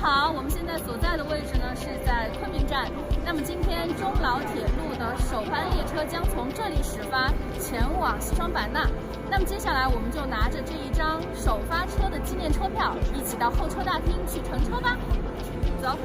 好，我们现在所在的位置呢是在昆明站。那么今天中老铁路的首班列车将从这里始发，前往西双版纳。那么接下来我们就拿着这一张首发车的纪念车票，一起到候车大厅去乘车吧。走。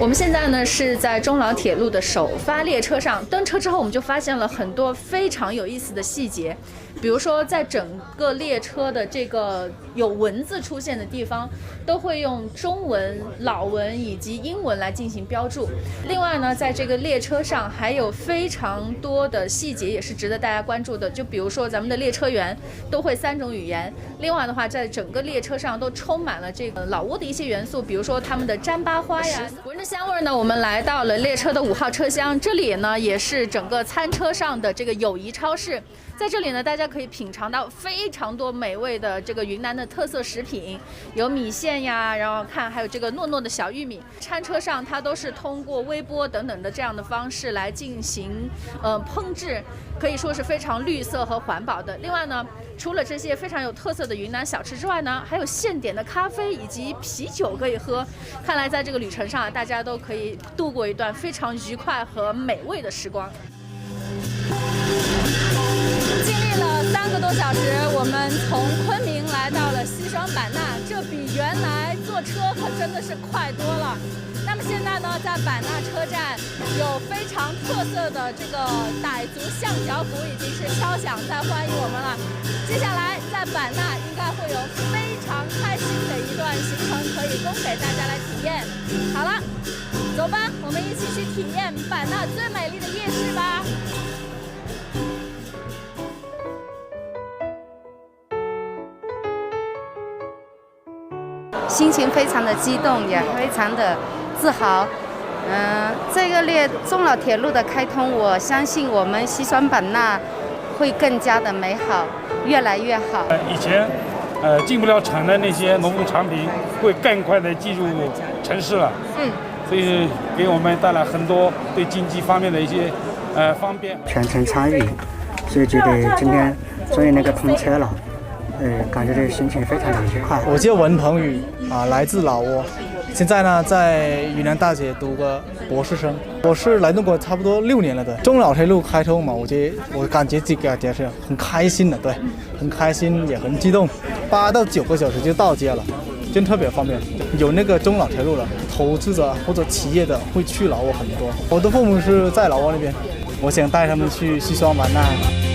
我们现在呢是在中老铁路的首发列车上，登车之后我们就发现了很多非常有意思的细节，比如说在整个列车的这个有文字出现的地方，都会用中文、老文以及英文来进行标注。另外呢，在这个列车上还有非常多的细节也是值得大家关注的，就比如说咱们的列车员都会3种语言。另外的话，在整个列车上都充满了这个老挝的一些元素，比如说他们的糌粑花呀。闻着香味呢，我们来到了列车的5号车厢，这里呢也是整个餐车上的这个友谊超市。在这里呢，大家可以品尝到非常多美味的这个云南的特色食品，有米线呀，然后看还有这个糯糯的小玉米。餐车上它都是通过微波等等的这样的方式来进行烹制，可以说是非常绿色和环保的。另外呢，除了这些非常有特色的云南小吃之外呢，还有现点的咖啡以及啤酒可以喝。看来在这个旅程上，大家都可以度过一段非常愉快和美味的时光。经历了3个多小时，我们从昆明来到了西双版纳，这比原来坐车可真的是快多了。那么现在呢，在版纳车站有非常特色的这个傣族象脚鼓已经是敲响在欢迎我们了。接下来在版纳应该会有非常开心的一段行程可以供给大家来体验。好了，走吧，我们一起去体验版纳最美丽的夜市吧。心情非常的激动，也非常的自豪。这个中老铁路的开通，我相信我们西双版纳会更加的美好，越来越好。以前进不了城的那些农副产品会更快的进入城市了，所以给我们带来很多对经济方面的一些方便。全程参与，所以觉得今天终于那个通车了。感觉这个心情非常的愉快。我叫文鹏宇来自老挝，现在呢在云南大学读个博士生。我是来中国差不多6年了的。中老铁路开通嘛，我感觉这个也是很开心的，对，很开心也很激动。8到9个小时就到家了，真特别方便。有那个中老铁路了，投资者或者企业的会去老挝很多。我的父母是在老挝那边，我想带他们去西双版纳。